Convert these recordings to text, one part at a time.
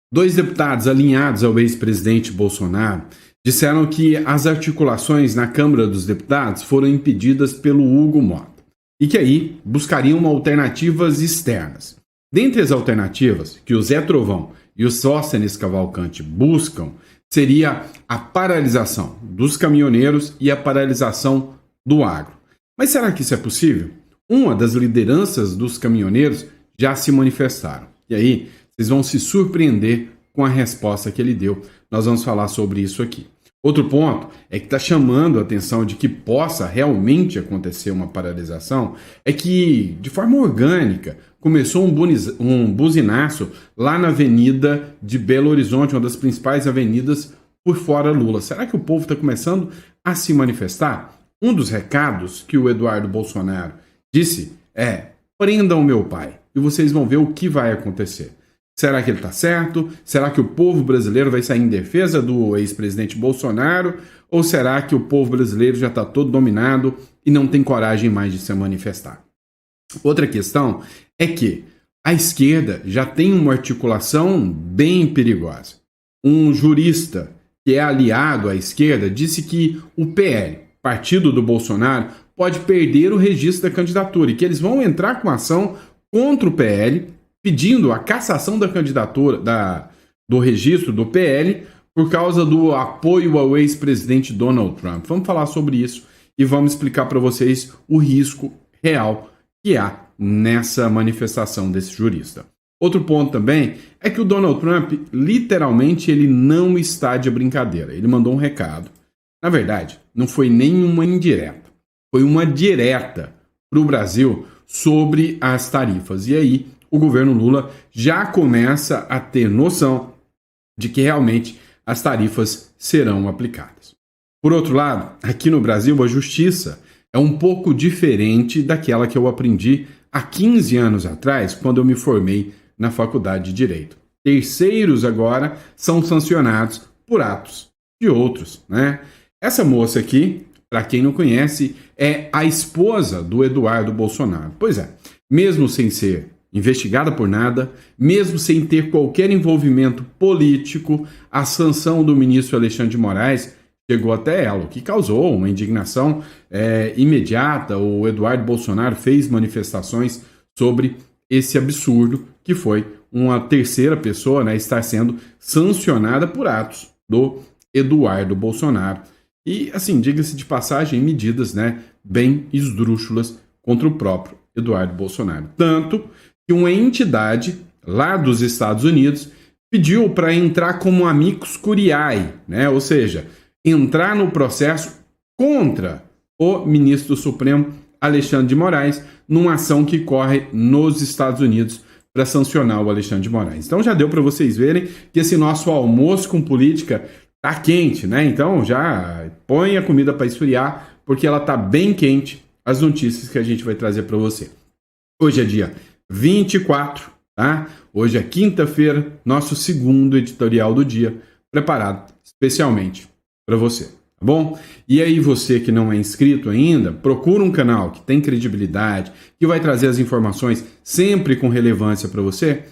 Dois deputados alinhados ao ex-presidente Bolsonaro disseram que as articulações na Câmara dos Deputados foram impedidas pelo Hugo Mota e que aí buscariam alternativas externas. Dentre as alternativas que o Zé Trovão e o Sóstenes Cavalcante buscam, seria a paralisação dos caminhoneiros e a paralisação do agro. Mas será que isso é possível? Uma das lideranças dos caminhoneiros já se manifestaram. E aí, vocês vão se surpreender com a resposta que ele deu. Nós vamos falar sobre isso aqui. Outro ponto é que está chamando a atenção de que possa realmente acontecer uma paralisação, é que, de forma orgânica, começou um buzinaço lá na Avenida de Belo Horizonte, uma das principais avenidas por fora Lula. Será que o povo está começando a se manifestar? Um dos recados que o Eduardo Bolsonaro disse é: prendam meu pai e vocês vão ver o que vai acontecer. Será que ele está certo? Será que o povo brasileiro vai sair em defesa do ex-presidente Bolsonaro? Ou será que o povo brasileiro já está todo dominado e não tem coragem mais de se manifestar? Outra questão é que a esquerda já tem uma articulação bem perigosa. Um jurista que é aliado à esquerda disse que o PL, partido do Bolsonaro, pode perder o registro da candidatura e que eles vão entrar com ação contra o PL, pedindo a cassação da candidatura, do registro do PL, por causa do apoio ao ex-presidente Donald Trump. Vamos falar sobre isso e vamos explicar para vocês o risco real que há nessa manifestação desse jurista. Outro ponto também é que o Donald Trump, literalmente, ele não está de brincadeira. Ele mandou um recado. Na verdade, não foi nenhuma indireta, foi uma direta para o Brasil sobre as tarifas. E aí, o governo Lula já começa a ter noção de que realmente as tarifas serão aplicadas. Por outro lado, aqui no Brasil, a justiça é um pouco diferente daquela que eu aprendi há 15 anos atrás, quando eu me formei na Faculdade de Direito. Terceiros agora são sancionados por atos de outros, né? Essa moça aqui, para quem não conhece, é a esposa do Eduardo Bolsonaro. Pois é, mesmo sem ser investigada por nada, mesmo sem ter qualquer envolvimento político, a sanção do ministro Alexandre de Moraes chegou até ela, o que causou uma indignação imediata. O Eduardo Bolsonaro fez manifestações sobre esse absurdo que foi uma terceira pessoa, né, estar sendo sancionada por atos do Eduardo Bolsonaro. E, assim, diga-se de passagem, medidas, né, bem esdrúxulas contra o próprio Eduardo Bolsonaro. Tanto que uma entidade lá dos Estados Unidos pediu para entrar como amicus curiae, né? Ou seja, entrar no processo contra o ministro do Supremo Alexandre de Moraes, numa ação que corre nos Estados Unidos para sancionar o Alexandre de Moraes. Então já deu para vocês verem que esse nosso almoço com política tá quente, né? Então já põe a comida para esfriar, porque ela tá bem quente, as notícias que a gente vai trazer para você. Hoje é dia 24, tá? Hoje é quinta-feira, nosso segundo editorial do dia, preparado especialmente para você, tá bom? E aí você que não é inscrito ainda, procura um canal que tem credibilidade, que vai trazer as informações sempre com relevância para você,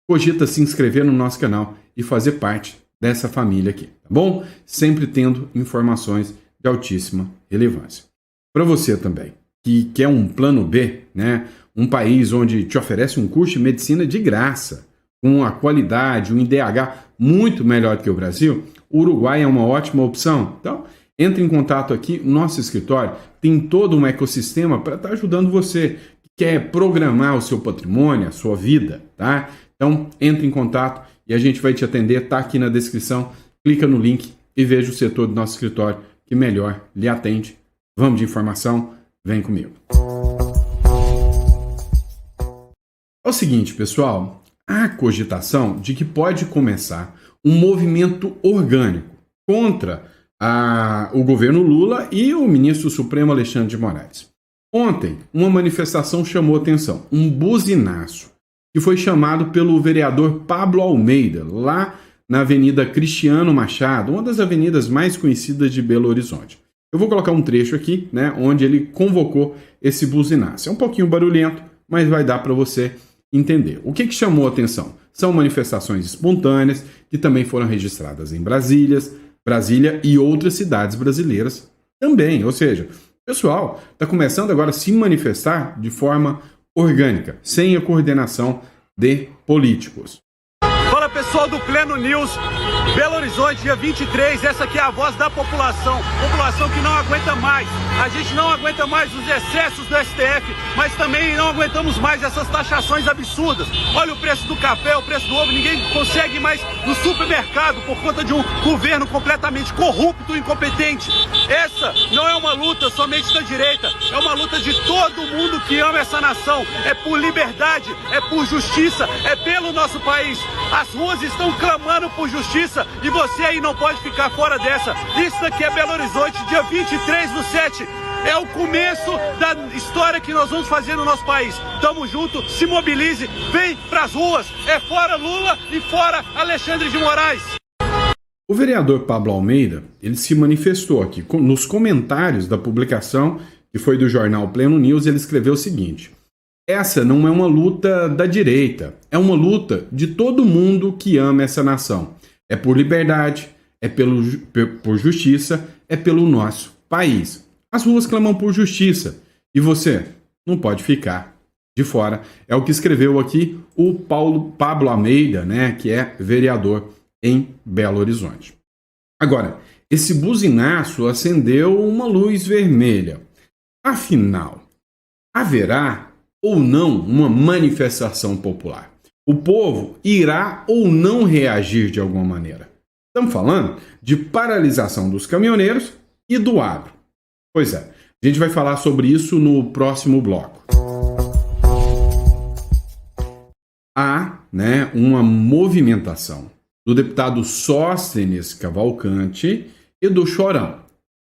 cogita se inscrever no nosso canal e fazer parte dessa família aqui, tá bom? Sempre tendo informações de altíssima relevância. Para você também, que quer um plano B, né? Um país onde te oferece um curso de medicina de graça, com a qualidade, um IDH muito melhor que o Brasil, o Uruguai é uma ótima opção. Então, entre em contato aqui, o nosso escritório tem todo um ecossistema para estar ajudando você que quer programar o seu patrimônio, a sua vida, tá? Então, entre em contato e a gente vai te atender, tá aqui na descrição, clica no link e veja o setor do nosso escritório que melhor lhe atende. Vamos de informação, vem comigo. É o seguinte, pessoal, há cogitação de que pode começar um movimento orgânico contra o governo Lula e o ministro Supremo Alexandre de Moraes. Ontem, uma manifestação chamou atenção, um buzinaço, que foi chamado pelo vereador Pablo Almeida, lá na Avenida Cristiano Machado, uma das avenidas mais conhecidas de Belo Horizonte. Eu vou colocar um trecho aqui, né, onde ele convocou esse buzinaço. É um pouquinho barulhento, mas vai dar para você entender. O que chamou a atenção? São manifestações espontâneas que também foram registradas em Brasília e outras cidades brasileiras também. Ou seja, o pessoal está começando agora a se manifestar de forma orgânica, sem a coordenação de políticos. Fala pessoal do Pleno News, Belo Horizonte, dia 23, essa aqui é a voz da população que não aguenta mais. A gente não aguenta mais os excessos do STF, mas também não aguentamos mais essas taxações absurdas. Olha o preço do café, o preço do ovo, ninguém consegue mais no supermercado por conta de um governo completamente corrupto e incompetente. Essa não é uma luta somente da direita, é uma luta de todo mundo que ama essa nação. É por liberdade, é por justiça, é pelo nosso país. As ruas estão clamando por justiça e você aí não pode ficar fora dessa. Isso daqui é Belo Horizonte, dia 23/7. É o começo da história que nós vamos fazer no nosso país. Tamo junto, se mobilize, vem pras ruas. É fora Lula e fora Alexandre de Moraes. O vereador Pablo Almeida, ele se manifestou aqui nos comentários da publicação, que foi do jornal Pleno News, ele escreveu o seguinte: essa não é uma luta da direita, é uma luta de todo mundo que ama essa nação. É por liberdade, é por justiça, é pelo nosso país. As ruas clamam por justiça e você não pode ficar de fora. É o que escreveu aqui o Pablo Almeida, né, que é vereador em Belo Horizonte. Agora, esse buzinaço acendeu uma luz vermelha. Afinal, haverá ou não uma manifestação popular? O povo irá ou não reagir de alguma maneira? Estamos falando de paralisação dos caminhoneiros e do agro. Pois é, a gente vai falar sobre isso no próximo bloco. Há, uma movimentação do deputado Sóstenes Cavalcante e do Chorão.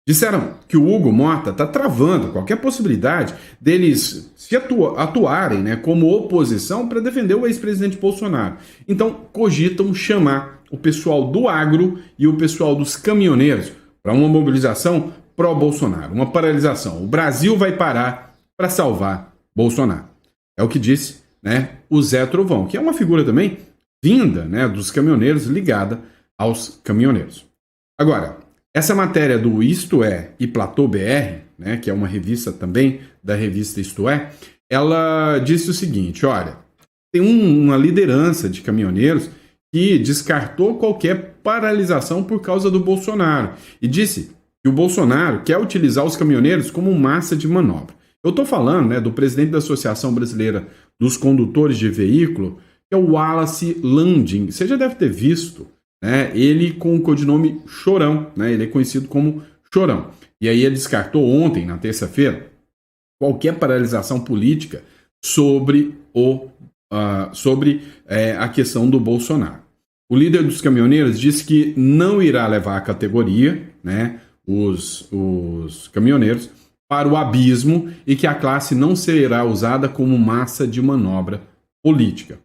Disseram que o Hugo Mota está travando qualquer possibilidade deles se atuarem como oposição para defender o ex-presidente Bolsonaro. Então, cogitam chamar o pessoal do agro e o pessoal dos caminhoneiros para uma mobilização pró-Bolsonaro, uma paralisação. O Brasil vai parar para salvar Bolsonaro. É o que disse o Zé Trovão, que é uma figura também vinda dos caminhoneiros, ligada aos caminhoneiros. Agora, essa matéria do Isto É e Platô BR, que é uma revista também da revista Isto É, ela disse o seguinte: olha, tem uma liderança de caminhoneiros que descartou qualquer paralisação por causa do Bolsonaro e disse que o Bolsonaro quer utilizar os caminhoneiros como massa de manobra. Eu estou falando do presidente da Associação Brasileira dos Condutores de Veículo, que é o Wallace Landing. Você já deve ter visto, ele com o codinome Chorão, ele é conhecido como Chorão. E aí ele descartou ontem, na terça-feira, qualquer paralisação política sobre a questão do Bolsonaro. O líder dos caminhoneiros disse que não irá levar a categoria, os caminhoneiros, para o abismo e que a classe não será usada como massa de manobra política.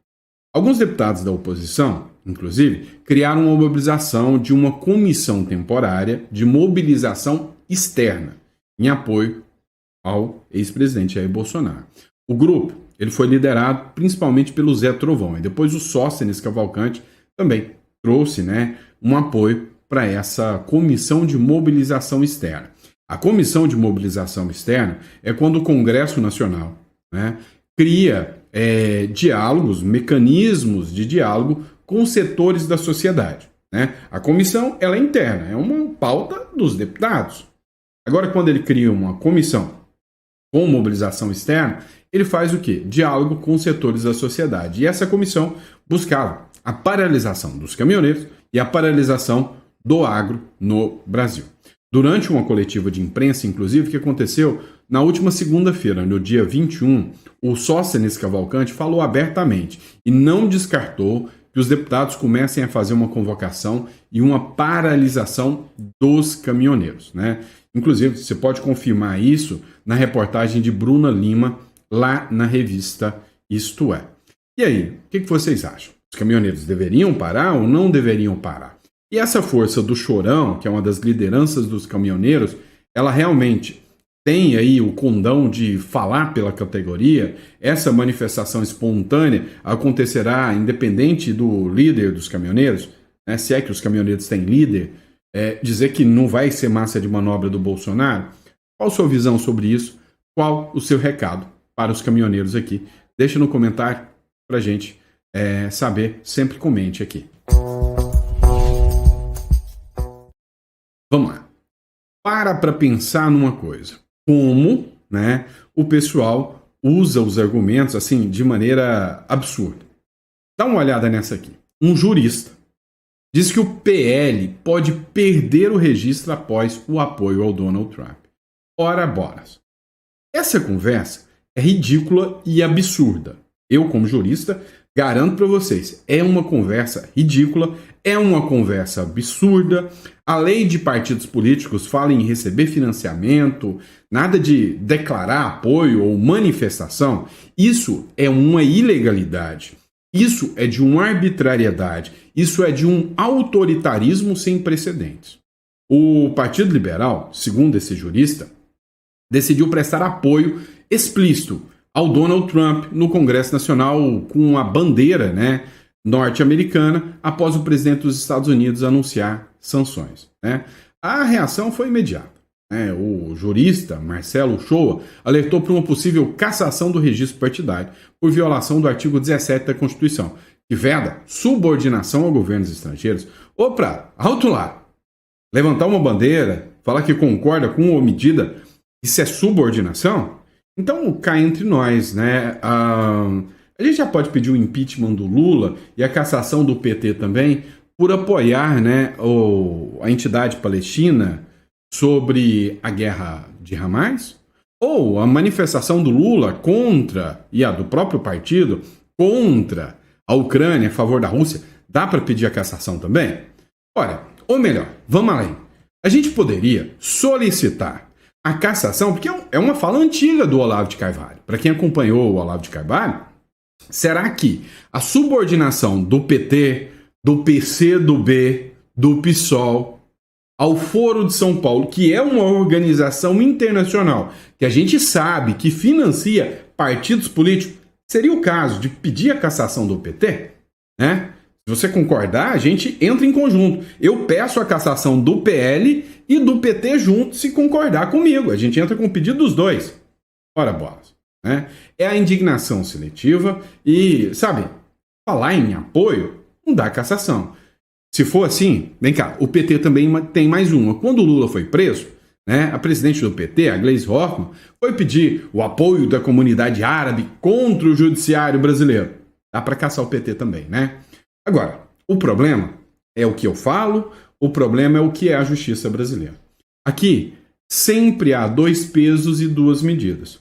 Alguns deputados da oposição, inclusive, criaram uma mobilização de uma comissão temporária de mobilização externa em apoio ao ex-presidente Jair Bolsonaro. O grupo ele foi liderado principalmente pelo Zé Trovão e depois o Sóstenes Cavalcante também trouxe um apoio para essa comissão de mobilização externa. A comissão de mobilização externa é quando o Congresso Nacional cria diálogos, mecanismos de diálogo com setores da sociedade. A comissão ela é interna, é uma pauta dos deputados. Agora, quando ele cria uma comissão com mobilização externa, ele faz o quê? Diálogo com setores da sociedade. E essa comissão buscava a paralisação dos caminhoneiros e a paralisação do agro no Brasil. Durante uma coletiva de imprensa, inclusive, que aconteceu na última segunda-feira, no dia 21, o Sóstenes Cavalcante falou abertamente e não descartou que os deputados comecem a fazer uma convocação e uma paralisação dos caminhoneiros. Inclusive, você pode confirmar isso na reportagem de Bruna Lima, lá na revista Isto É. E aí, o que vocês acham? Os caminhoneiros deveriam parar ou não deveriam parar? E essa força do Chorão, que é uma das lideranças dos caminhoneiros, ela realmente tem aí o condão de falar pela categoria, essa manifestação espontânea acontecerá independente do líder dos caminhoneiros, né? Se é que os caminhoneiros têm líder, dizer que não vai ser massa de manobra do Bolsonaro. Qual a sua visão sobre isso? Qual o seu recado para os caminhoneiros aqui? Deixa no comentário para a gente saber, sempre comente aqui. Vamos lá. Para pensar numa coisa. Como, né, o pessoal usa os argumentos assim de maneira absurda. Dá uma olhada nessa aqui. Um jurista diz que o PL pode perder o registro após o apoio ao Donald Trump. Ora, boras. Essa conversa é ridícula e absurda. Eu, como jurista, garanto para vocês, é uma conversa ridícula, é uma conversa absurda. A lei de partidos políticos fala em receber financiamento, nada de declarar apoio ou manifestação. Isso é uma ilegalidade. Isso é de uma arbitrariedade. Isso é de um autoritarismo sem precedentes. O Partido Liberal, segundo esse jurista, decidiu prestar apoio explícito ao Donald Trump no Congresso Nacional com a bandeira, né, norte-americana após o presidente dos Estados Unidos anunciar sanções. Né? A reação foi imediata. O jurista Marcelo Uchoa alertou para uma possível cassação do registro partidário por violação do artigo 17 da Constituição, que veda subordinação a governos estrangeiros. Opa, alto lá! Levantar uma bandeira, falar que concorda com uma medida, isso é subordinação? Então, cá entre nós, né? A gente já pode pedir o impeachment do Lula e a cassação do PT também por apoiar, né, a entidade palestina sobre a guerra de Hamas? Ou a manifestação do Lula contra, e a do próprio partido, contra a Ucrânia a favor da Rússia, dá para pedir a cassação também? Ora, ou melhor, vamos além. A gente poderia solicitar a cassação, porque é uma fala antiga do Olavo de Carvalho. Para quem acompanhou o Olavo de Carvalho, será que a subordinação do PT, do PCdoB, do PSOL ao Foro de São Paulo, que é uma organização internacional que a gente sabe que financia partidos políticos, seria o caso de pedir a cassação do PT? Né? Se você concordar, a gente entra em conjunto. Eu peço a cassação do PL e do PT junto, se concordar comigo. A gente entra com o pedido dos dois. Ora, bolas. Né? É a indignação seletiva e, sabe, falar em apoio não dá cassação. Se for assim, vem cá, o PT também tem mais uma. Quando o Lula foi preso, né, a presidente do PT, a Gleisi Hoffmann, foi pedir o apoio da comunidade árabe contra o judiciário brasileiro. Dá para caçar o PT também, né? Agora, o problema é o que eu falo, o problema é o que é a justiça brasileira. Aqui, sempre há dois pesos e duas medidas.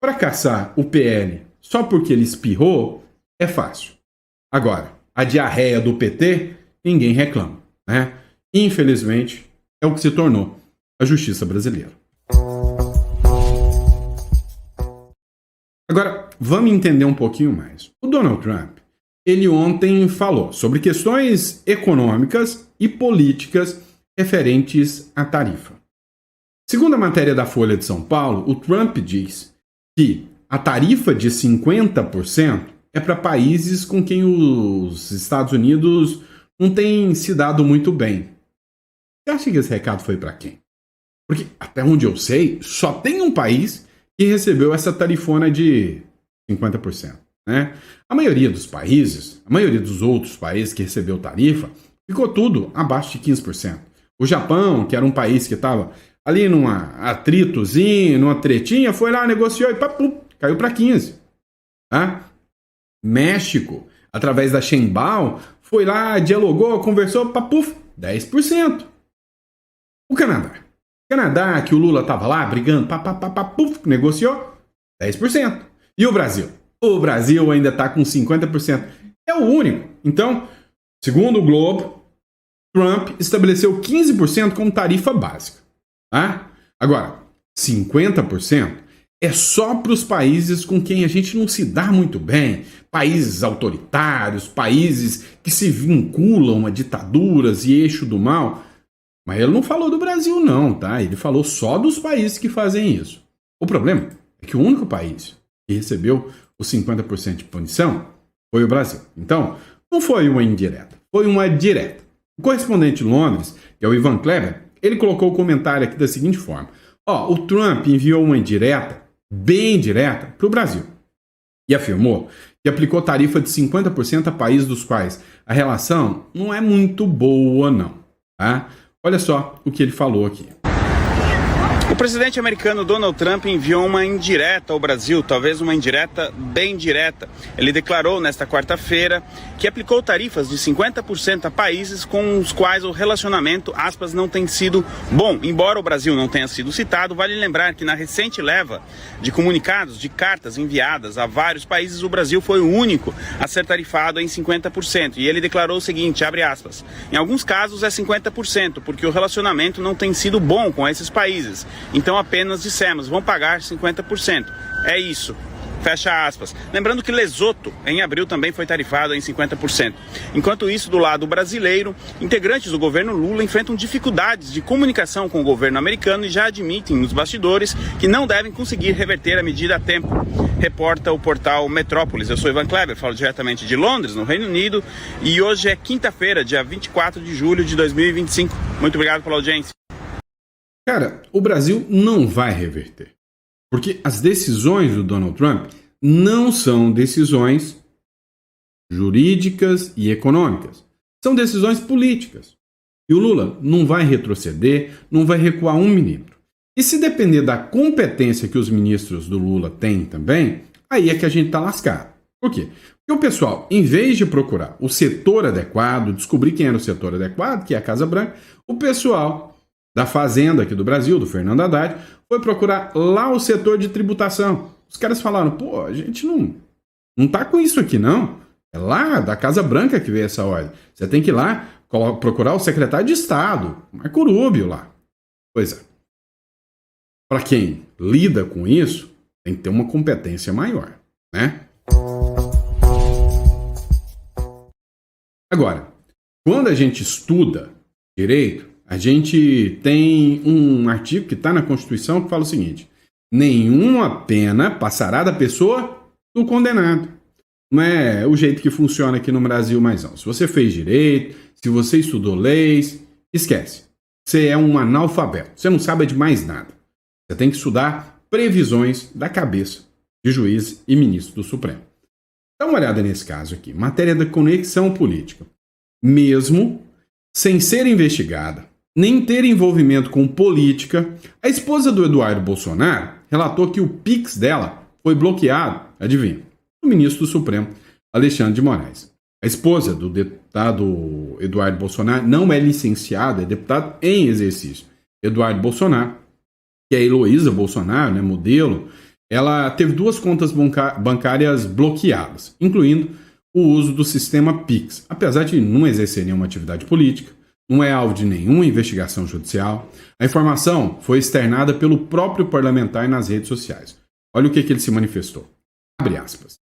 Para caçar o PL só porque ele espirrou, é fácil. Agora, a diarreia do PT, ninguém reclama, né? Infelizmente, é o que se tornou a justiça brasileira. Agora, vamos entender um pouquinho mais. O Donald Trump, ele ontem falou sobre questões econômicas e políticas referentes à tarifa. Segundo a matéria da Folha de São Paulo, o Trump diz que a tarifa de 50% é para países com quem os Estados Unidos não têm se dado muito bem. Você acha que esse recado foi para quem? Porque, até onde eu sei, só tem um país que recebeu essa tarifona de 50%. Né? A maioria dos países, a maioria dos outros países que recebeu tarifa, ficou tudo abaixo de 15%. O Japão, que era um país que estava ali num atritozinho, numa tretinha, foi lá, negociou e papum, caiu para 15%. Tá? México, através da Sheinbaum, foi lá, dialogou, conversou, papuf, 10%. O Canadá, que o Lula estava lá brigando, papuf, negociou, 10%. E o Brasil? O Brasil ainda está com 50%. É o único. Então, segundo o Globo, Trump estabeleceu 15% como tarifa básica. Tá? Agora, 50% é só para os países com quem a gente não se dá muito bem. Países autoritários, países que se vinculam a ditaduras e eixo do mal. Mas ele não falou do Brasil não, tá? Ele falou só dos países que fazem isso. O problema é que o único país que recebeu os 50% de punição foi o Brasil. Então, não foi uma indireta, foi uma direta. O correspondente de Londres, que é o Ivan Kleber, ele colocou o comentário aqui da seguinte forma: o Trump enviou uma indireta, bem direta, para o Brasil e afirmou que aplicou tarifa de 50% a países dos quais a relação não é muito boa, não. Tá? Olha só o que ele falou aqui. O presidente americano Donald Trump enviou uma indireta ao Brasil, talvez uma indireta bem direta. Ele declarou nesta quarta-feira que aplicou tarifas de 50% a países com os quais o relacionamento, aspas, não tem sido bom. Embora o Brasil não tenha sido citado, vale lembrar que na recente leva de comunicados, de cartas enviadas a vários países, o Brasil foi o único a ser tarifado em 50%. E ele declarou o seguinte, abre aspas, em alguns casos é 50%, porque o relacionamento não tem sido bom com esses países. Então apenas dissemos, vão pagar 50%. É isso. Fecha aspas. Lembrando que Lesoto, em abril, também foi tarifado em 50%. Enquanto isso, do lado brasileiro, integrantes do governo Lula enfrentam dificuldades de comunicação com o governo americano e já admitem nos bastidores que não devem conseguir reverter a medida a tempo. Reporta o portal Metrópolis. Eu sou Ivan Kleber, falo diretamente de Londres, no Reino Unido, e hoje é quinta-feira, dia 24 de julho de 2025. Muito obrigado pela audiência. Cara, o Brasil não vai reverter. Porque as decisões do Donald Trump não são decisões jurídicas e econômicas. São decisões políticas. E o Lula não vai retroceder, não vai recuar um milímetro. E se depender da competência que os ministros do Lula têm também, aí é que a gente está lascado. Por quê? Porque o pessoal, em vez de procurar o setor adequado, descobrir quem era o setor adequado, que é a Casa Branca, o pessoal da Fazenda aqui do Brasil, do Fernando Haddad, foi procurar lá o setor de tributação. Os caras falaram, pô, a gente não tá com isso aqui, não. É lá da Casa Branca que veio essa ordem. Você tem que ir lá procurar o secretário de Estado, Marco Rubio lá. Pois é. Para quem lida com isso, tem que ter uma competência maior, né? Agora, quando a gente estuda direito, a gente tem um artigo que está na Constituição que fala o seguinte: nenhuma pena passará da pessoa do condenado. Não é o jeito que funciona aqui no Brasil mais não. Se você fez direito, se você estudou leis, esquece. Você é um analfabeto. Você não sabe de mais nada. Você tem que estudar previsões da cabeça de juiz e ministro do Supremo. Dá uma olhada nesse caso aqui. Matéria da conexão política. Mesmo sem ser investigada, nem ter envolvimento com política, a esposa do Eduardo Bolsonaro relatou que o Pix dela foi bloqueado, adivinha, o ministro do Supremo, Alexandre de Moraes. A esposa do deputado Eduardo Bolsonaro não é licenciada, é deputado em exercício. Eduardo Bolsonaro, que é a Heloísa Bolsonaro, né, modelo, ela teve 2 contas bancárias bloqueadas, incluindo o uso do sistema Pix, apesar de não exercer nenhuma atividade política. Não é alvo de nenhuma investigação judicial. A informação foi externada pelo próprio parlamentar nas redes sociais. Olha o que ele se manifestou. Abre aspas.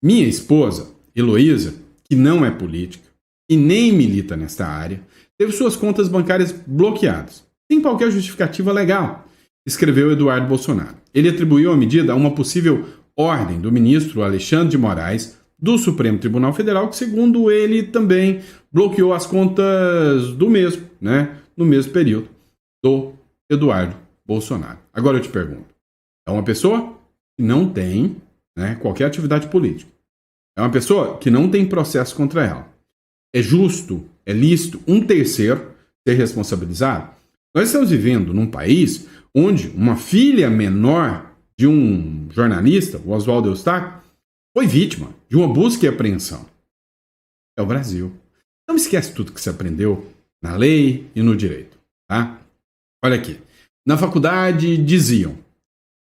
Minha esposa, Heloísa, que não é política e nem milita nesta área, teve suas contas bancárias bloqueadas, sem qualquer justificativa legal, escreveu Eduardo Bolsonaro. Ele atribuiu a medida a uma possível ordem do ministro Alexandre de Moraes, do Supremo Tribunal Federal, que, segundo ele, também bloqueou as contas do mesmo, né, no mesmo período, do Eduardo Bolsonaro. Agora eu te pergunto, é uma pessoa que não tem, né, qualquer atividade política. É uma pessoa que não tem processo contra ela. É justo, é lícito um terceiro ser responsabilizado? Nós estamos vivendo num país onde uma filha menor de um jornalista, o Oswaldo Eustáquio, foi vítima de uma busca e apreensão. É o Brasil. Não esquece tudo que você aprendeu na lei e no direito, tá? Olha aqui. Na faculdade diziam,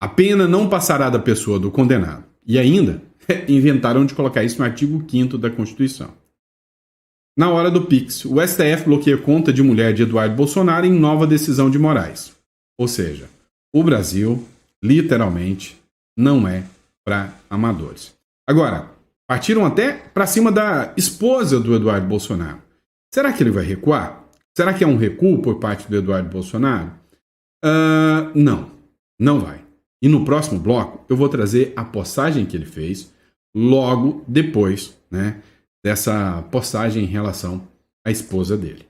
a pena não passará da pessoa do condenado. E ainda inventaram de colocar isso no artigo 5º da Constituição. Na hora do Pix, o STF bloqueia conta de mulher de Eduardo Bolsonaro em nova decisão de Moraes. Ou seja, o Brasil, literalmente, não é para amadores. Agora, partiram até para cima da esposa do Eduardo Bolsonaro. Será que ele vai recuar? Será que é um recuo por parte do Eduardo Bolsonaro? Não vai. E no próximo bloco eu vou trazer a postagem que ele fez logo depois, né, dessa postagem em relação à esposa dele.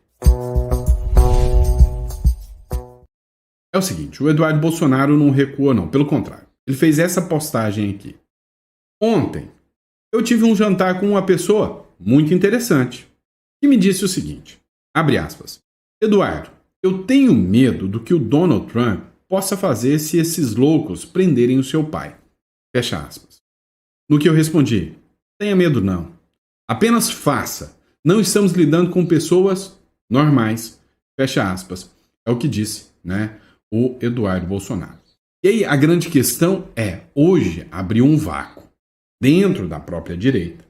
É o seguinte, o Eduardo Bolsonaro não recua não, pelo contrário. Ele fez essa postagem aqui. Ontem, eu tive um jantar com uma pessoa muito interessante que me disse o seguinte, abre aspas, Eduardo, eu tenho medo do que o Donald Trump possa fazer se esses loucos prenderem o seu pai. Fecha aspas. No que eu respondi, tenha medo não. Apenas faça. Não estamos lidando com pessoas normais. Fecha aspas. É o que disse, né, o Eduardo Bolsonaro. E aí a grande questão é, hoje abriu um vácuo dentro da própria direita.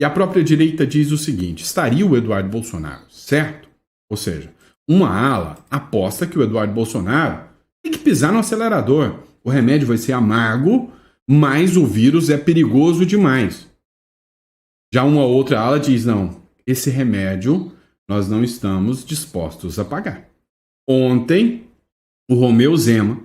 E a própria direita diz o seguinte, estaria o Eduardo Bolsonaro certo? Ou seja, uma ala aposta que o Eduardo Bolsonaro tem que pisar no acelerador. O remédio vai ser amargo, mas o vírus é perigoso demais. Já uma outra ala diz, não, esse remédio nós não estamos dispostos a pagar. Ontem, o Romeu Zema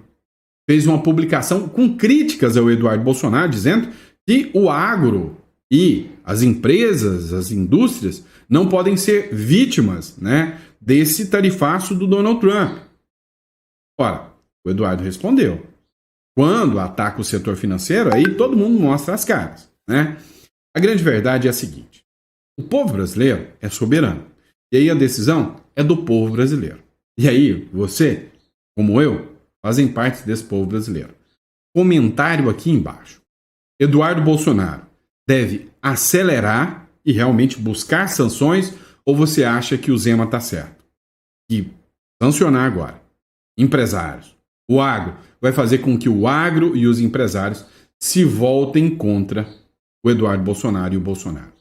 fez uma publicação com críticas ao Eduardo Bolsonaro, dizendo que o agro e as empresas, as indústrias, não podem ser vítimas, né, desse tarifaço do Donald Trump. Ora, o Eduardo respondeu. Quando ataca o setor financeiro, aí todo mundo mostra as caras, né? A grande verdade é a seguinte. O povo brasileiro é soberano. E aí a decisão é do povo brasileiro. E aí você, como eu, fazem parte desse povo brasileiro. Comentário aqui embaixo. Eduardo Bolsonaro deve acelerar e realmente buscar sanções ou você acha que o Zema está certo? E sancionar agora. Empresários. O agro vai fazer com que o agro e os empresários se voltem contra o Eduardo Bolsonaro e o Bolsonaro.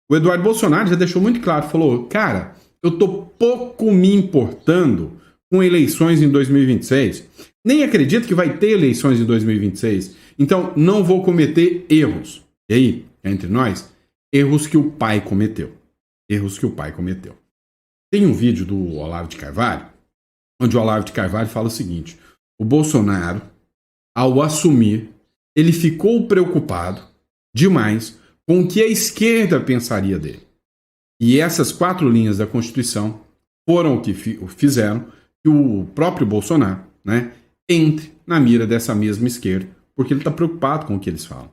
O Eduardo Bolsonaro já deixou muito claro, falou, cara, eu estou pouco me importando com eleições em 2026. Nem acredito que vai ter eleições em 2026. Então, não vou cometer erros. E aí, entre nós, erros que o pai cometeu. Erros que o pai cometeu. Tem um vídeo do Olavo de Carvalho, onde o Olavo de Carvalho fala o seguinte, o Bolsonaro, ao assumir, ele ficou preocupado demais com o que a esquerda pensaria dele. E essas 4 linhas da Constituição foram o que fizeram que o próprio Bolsonaro, né, entre na mira dessa mesma esquerda, porque ele está preocupado com o que eles falam.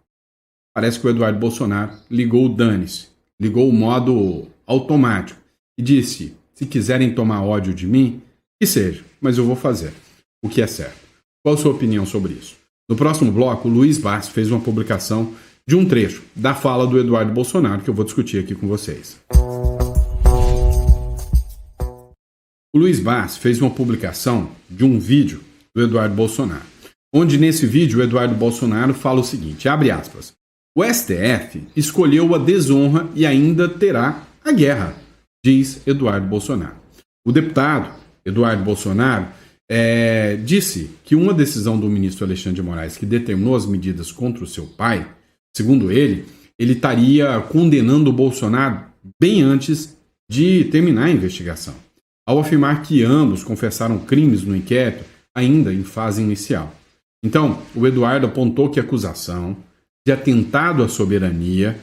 Parece que o Eduardo Bolsonaro ligou o dane-se, ligou o modo automático e disse, se quiserem tomar ódio de mim, que seja, mas eu vou fazer o que é certo. Qual a sua opinião sobre isso? No próximo bloco, o Luiz Bassi fez uma publicação de um trecho da fala do Eduardo Bolsonaro que eu vou discutir aqui com vocês. O Luiz Bassi fez uma publicação de um vídeo do Eduardo Bolsonaro, onde nesse vídeo o Eduardo Bolsonaro fala o seguinte, abre aspas, o STF escolheu a desonra e ainda terá a guerra, diz Eduardo Bolsonaro. O deputado Eduardo Bolsonaro disse que uma decisão do ministro Alexandre de Moraes que determinou as medidas contra o seu pai, segundo ele estaria condenando o Bolsonaro bem antes de terminar a investigação, ao afirmar que ambos confessaram crimes no inquérito ainda em fase inicial. Então, o Eduardo apontou que a acusação de atentado à soberania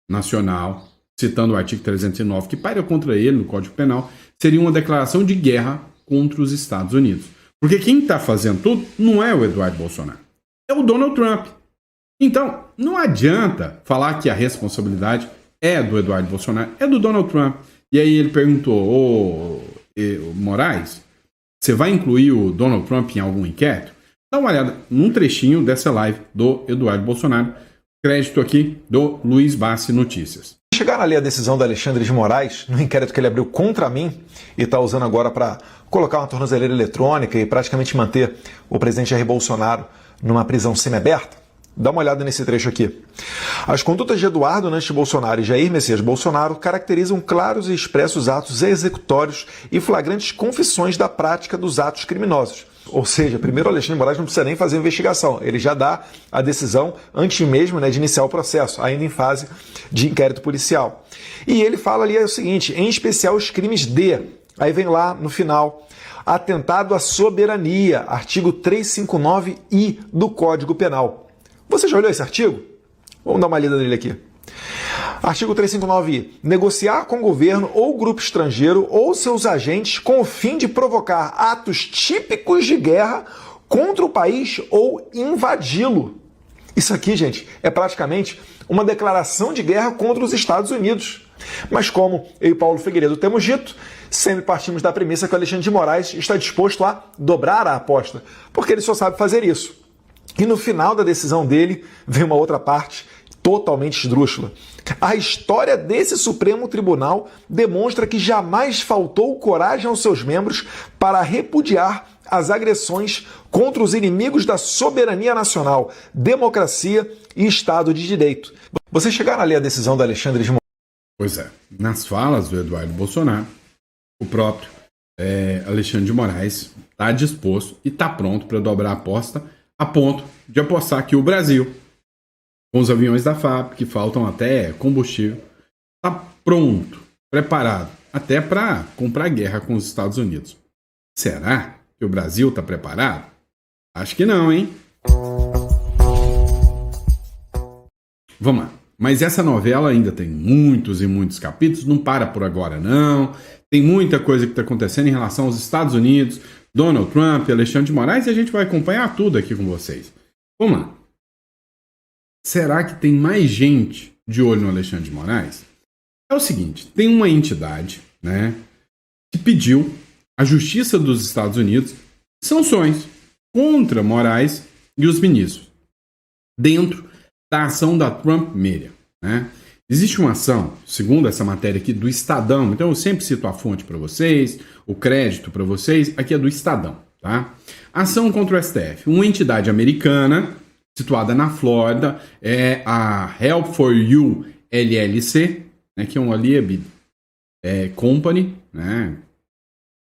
nacional, citando o artigo 309, que paira contra ele no Código Penal, seria uma declaração de guerra contra os Estados Unidos. Porque quem está fazendo tudo não é o Eduardo Bolsonaro, é o Donald Trump. Então, não adianta falar que a responsabilidade é do Eduardo Bolsonaro, é do Donald Trump. E aí ele perguntou, Moraes, você vai incluir o Donald Trump em algum inquérito? Dá uma olhada num trechinho dessa live do Eduardo Bolsonaro. Crédito aqui do Luiz Bassi Notícias. Chegaram ali a decisão do Alexandre de Moraes, no inquérito que ele abriu contra mim e está usando agora para colocar uma tornozeleira eletrônica e praticamente manter o presidente Jair Bolsonaro numa prisão semiaberta? Dá uma olhada nesse trecho aqui. As condutas de Eduardo Nantes Bolsonaro e Jair Messias Bolsonaro caracterizam claros e expressos atos executórios e flagrantes confissões da prática dos atos criminosos. Ou seja, primeiro o Alexandre de Moraes não precisa nem fazer investigação, ele já dá a decisão antes mesmo, de iniciar o processo, ainda em fase de inquérito policial. E ele fala ali o seguinte, em especial os crimes de Aí vem lá no final, atentado à soberania, artigo 359-I do Código Penal. Você já olhou esse artigo? Vamos dar uma lida nele aqui. Artigo 359-I. Negociar com o governo ou grupo estrangeiro ou seus agentes com o fim de provocar atos típicos de guerra contra o país ou invadi-lo. Isso aqui, gente, é praticamente uma declaração de guerra contra os Estados Unidos. Mas como eu e Paulo Figueiredo temos dito, sempre partimos da premissa que o Alexandre de Moraes está disposto a dobrar a aposta, porque ele só sabe fazer isso. E no final da decisão dele, vem uma outra parte totalmente esdrúxula. A história desse Supremo Tribunal demonstra que jamais faltou coragem aos seus membros para repudiar as agressões contra os inimigos da soberania nacional, democracia e Estado de Direito. Vocês chegaram a ler a decisão do Alexandre de Moraes? Pois é, nas falas do Eduardo Bolsonaro, o próprio Alexandre de Moraes está disposto e está pronto para dobrar a aposta, a ponto de apostar que o Brasil, com os aviões da FAB, que faltam até combustível, está pronto, preparado, até para comprar guerra com os Estados Unidos. Será que o Brasil está preparado? Acho que não, hein? Vamos lá. Mas essa novela ainda tem muitos e muitos capítulos, não para por agora não. Tem muita coisa que está acontecendo em relação aos Estados Unidos, Donald Trump, Alexandre de Moraes, e a gente vai acompanhar tudo aqui com vocês. Vamos lá. Será que tem mais gente de olho no Alexandre de Moraes? É o seguinte, tem uma entidade, né, que pediu à Justiça dos Estados Unidos sanções contra Moraes e os ministros, dentro da ação da Trump Media, né? Existe uma ação, segundo essa matéria aqui, do Estadão, então eu sempre cito a fonte para vocês, o crédito para vocês, aqui é do Estadão, tá? Ação contra o STF, uma entidade americana, situada na Flórida, é a Help for You LLC, né, que é uma Lieb Company, né,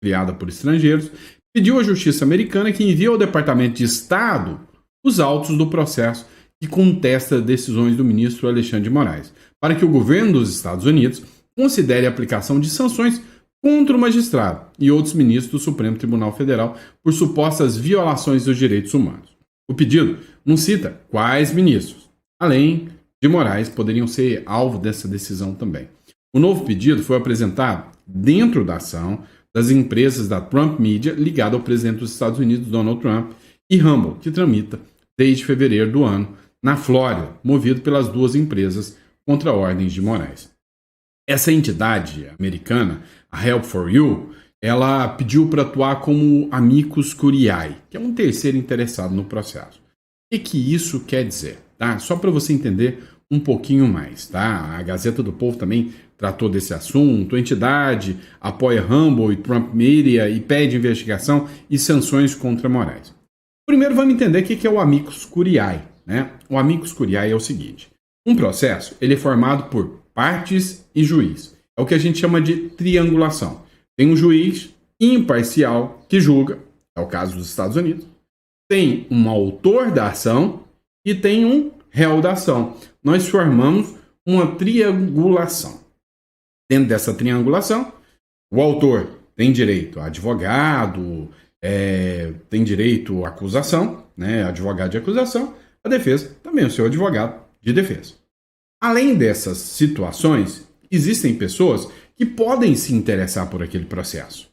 criada por estrangeiros, pediu à Justiça americana que envie ao Departamento de Estado os autos do processo que contesta decisões do ministro Alexandre de Moraes, para que o governo dos Estados Unidos considere a aplicação de sanções contra o magistrado e outros ministros do Supremo Tribunal Federal por supostas violações dos direitos humanos. O pedido não cita quais ministros, além de Moraes, poderiam ser alvo dessa decisão também. O novo pedido foi apresentado dentro da ação das empresas da Trump Media ligada ao presidente dos Estados Unidos, Donald Trump, e Rumble, que tramita desde fevereiro do ano na Flórida, movido pelas duas empresas contra ordens de Moraes. Essa entidade americana, a Help for You, ela pediu para atuar como amicus curiae, que é um terceiro interessado no processo. O que isso quer dizer? Tá? Só para você entender um pouquinho mais. Tá? A Gazeta do Povo também tratou desse assunto. A entidade apoia Rumble e Trump Media e pede investigação e sanções contra Moraes. Primeiro vamos entender o que é o amicus curiae. Né? O amicus curiae é o seguinte. Um processo ele é formado por partes e juiz. É o que a gente chama de triangulação. Tem um juiz imparcial que julga, é o caso dos Estados Unidos. Tem um autor da ação e tem um réu da ação. Nós formamos uma triangulação. Dentro dessa triangulação, o autor tem direito a advogado, tem direito à acusação, né, advogado de acusação, a defesa também o seu advogado de defesa. Além dessas situações, existem pessoas que podem se interessar por aquele processo.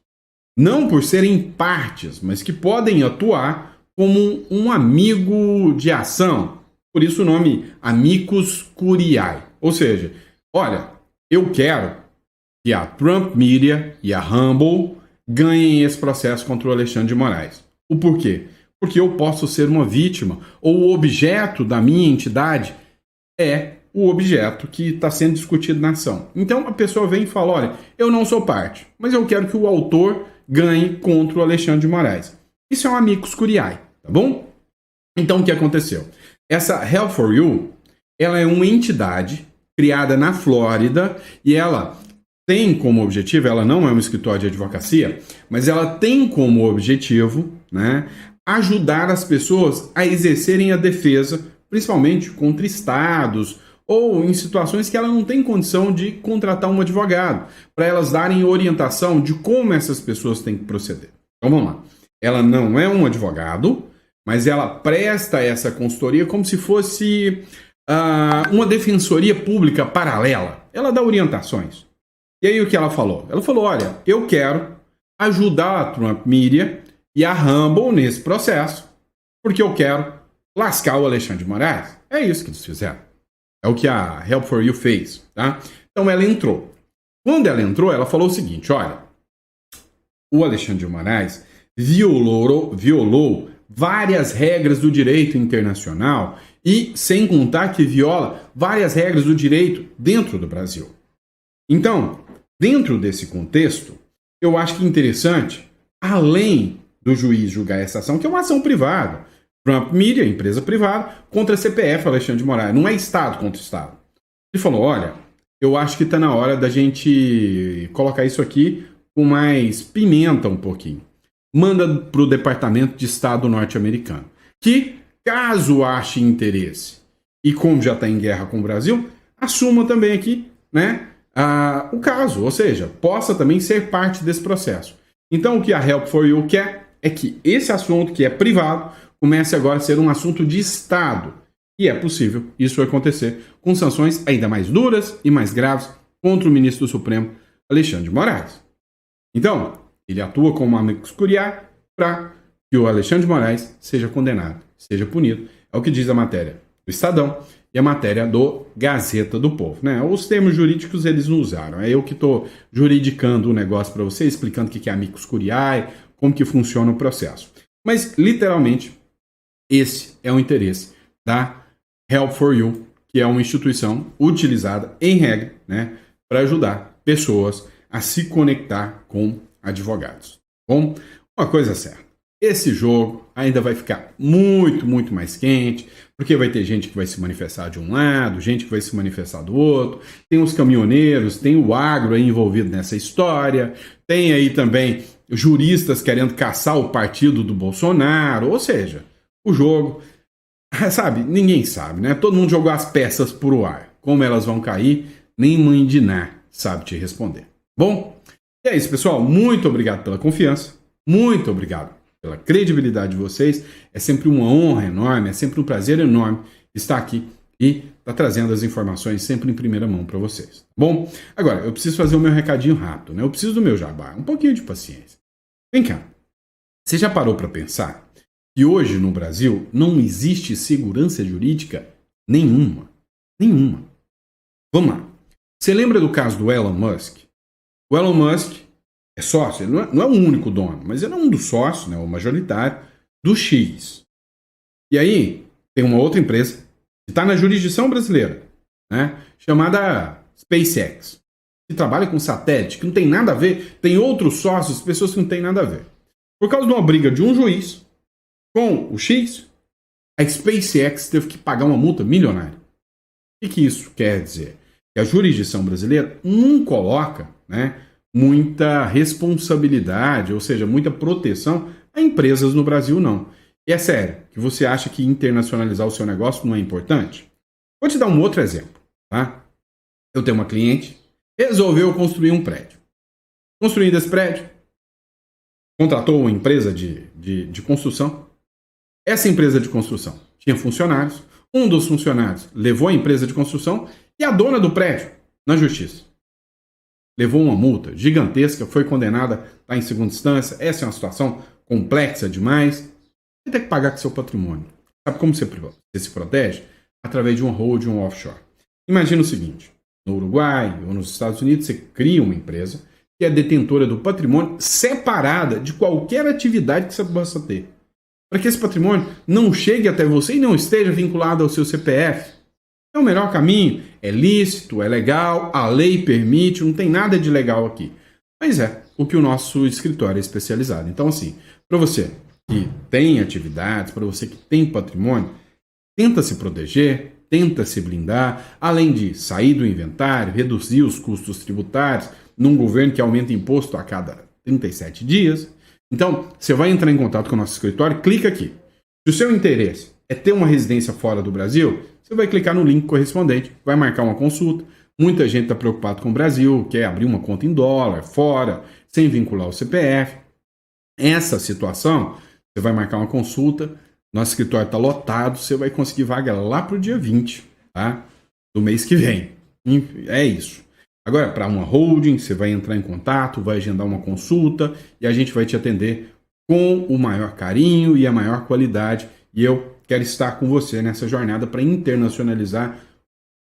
Não por serem partes, mas que podem atuar como um amigo de ação. Por isso o nome amicus curiae. Ou seja, olha, eu quero que a Trump Media e a Rumble ganhem esse processo contra o Alexandre de Moraes. O porquê? Porque eu posso ser uma vítima, ou o objeto da minha entidade é o objeto que está sendo discutido na ação. Então a pessoa vem e fala, olha, eu não sou parte, mas eu quero que o autor ganhe contra o Alexandre de Moraes. Isso é um amicus curiae, tá bom? Então o que aconteceu? Essa Help for You, ela é uma entidade criada na Flórida e ela tem como objetivo, ela não é um escritório de advocacia, mas ela tem como objetivo, né, ajudar as pessoas a exercerem a defesa, principalmente contra estados ou em situações que ela não tem condição de contratar um advogado, para elas darem orientação de como essas pessoas têm que proceder. Então vamos lá. Ela não é um advogado, mas ela presta essa consultoria como se fosse uma defensoria pública paralela. Ela dá orientações. E aí o que ela falou? Ela falou, olha, eu quero ajudar a Trump Media e a Rumble nesse processo, porque eu quero lascar o Alexandre de Moraes. É isso que eles fizeram. É o que a Help for You fez, tá? Então ela entrou. Quando ela entrou, ela falou o seguinte, olha, o Alexandre de Moraes violou várias regras do direito internacional e, sem contar que viola várias regras do direito dentro do Brasil. Então, dentro desse contexto, eu acho que é interessante, além do juiz julgar essa ação, que é uma ação privada, Trump Media, empresa privada, contra a CPF, Alexandre de Moraes, não é Estado contra Estado. Ele falou, olha, eu acho que está na hora da gente colocar isso aqui com mais pimenta um pouquinho. Manda para o Departamento de Estado norte-americano, que, caso ache interesse, e como já está em guerra com o Brasil, assuma também aqui, né, o caso, ou seja, possa também ser parte desse processo. Então o que a Help for You quer é que esse assunto, que é privado, comece agora a ser um assunto de Estado. E é possível isso acontecer com sanções ainda mais duras e mais graves contra o ministro do Supremo, Alexandre de Moraes. Então, ele atua como amicus curiae para que o Alexandre de Moraes seja condenado, seja punido. É o que diz a matéria do Estadão e a matéria do Gazeta do Povo, né? Os termos jurídicos eles não usaram. É eu que estou juridicando o negócio para você, explicando o que é amicus curiae, como que funciona o processo. Mas, literalmente, esse é o interesse da Help for You, que é uma instituição utilizada, em regra, né, para ajudar pessoas a se conectar com advogados. Bom, uma coisa certa, esse jogo ainda vai ficar muito, muito mais quente, porque vai ter gente que vai se manifestar de um lado, gente que vai se manifestar do outro, tem os caminhoneiros, tem o agro aí envolvido nessa história, tem aí também juristas querendo caçar o partido do Bolsonaro, ou seja, o jogo, sabe, ninguém sabe, né? Todo mundo jogou as peças pro ar. Como elas vão cair, nem mãe de Ná sabe te responder. Bom, e é isso, pessoal. Muito obrigado pela confiança. Muito obrigado pela credibilidade de vocês. É sempre uma honra enorme, é sempre um prazer enorme estar aqui e estar trazendo as informações sempre em primeira mão para vocês. Bom, agora, eu preciso fazer o meu recadinho rápido, né? Eu preciso do meu jabá. Um pouquinho de paciência. Vem cá. Você já parou para pensar que hoje no Brasil não existe segurança jurídica nenhuma? Nenhuma. Vamos lá. Você lembra do caso do Elon Musk? O Elon Musk é sócio, ele não é o único dono, mas ele é um dos sócios, né, o majoritário, do X. E aí tem uma outra empresa que está na jurisdição brasileira, né, chamada SpaceX, que trabalha com satélite, que não tem nada a ver, tem outros sócios, pessoas que não tem nada a ver. Por causa de uma briga de um juiz com o X, a SpaceX teve que pagar uma multa milionária. O que isso quer dizer? Que a jurisdição brasileira não coloca, né, muita responsabilidade, ou seja, muita proteção a empresas no Brasil, não. E é sério, que você acha que internacionalizar o seu negócio não é importante? Vou te dar um outro exemplo, tá? Eu tenho uma cliente, resolveu construir um prédio. Construindo esse prédio, contratou uma empresa de construção. Essa empresa de construção tinha funcionários, um dos funcionários levou a empresa de construção e a dona do prédio na justiça. Levou uma multa gigantesca, foi condenada, está em segunda instância. Essa é uma situação complexa demais. Você tem que pagar com seu patrimônio. Sabe como você se protege? Através de um hold, um offshore. Imagina o seguinte, no Uruguai ou nos Estados Unidos, você cria uma empresa que é detentora do patrimônio separada de qualquer atividade que você possa ter. Para que esse patrimônio não chegue até você e não esteja vinculado ao seu CPF. É o melhor caminho, é lícito, é legal, a lei permite, não tem nada de legal aqui. Mas é o que o nosso escritório é especializado. Então, assim, para você que tem atividades, para você que tem patrimônio, tenta se proteger, tenta se blindar, além de sair do inventário, reduzir os custos tributários, num governo que aumenta imposto a cada 37 dias. Então, você vai entrar em contato com o nosso escritório, clica aqui. Se o seu interesse é ter uma residência fora do Brasil, você vai clicar no link correspondente, vai marcar uma consulta. Muita gente está preocupado com o Brasil, quer abrir uma conta em dólar, fora, sem vincular o CPF. Essa situação, você vai marcar uma consulta, nosso escritório está lotado, você vai conseguir vaga lá para o dia 20, tá? Do mês que vem. É isso. Agora, para uma holding, você vai entrar em contato, vai agendar uma consulta e a gente vai te atender com o maior carinho e a maior qualidade. E eu quero estar com você nessa jornada para internacionalizar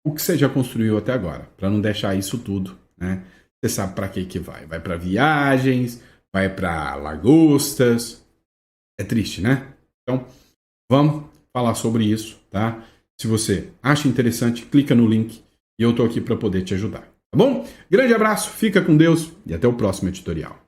o que você já construiu até agora, para não deixar isso tudo, né? Você sabe para que vai. Vai para viagens, vai para lagostas. É triste, né? Então, vamos falar sobre isso, tá? Se você acha interessante, clica no link e eu tô aqui para poder te ajudar, tá bom? Grande abraço, fica com Deus e até o próximo editorial.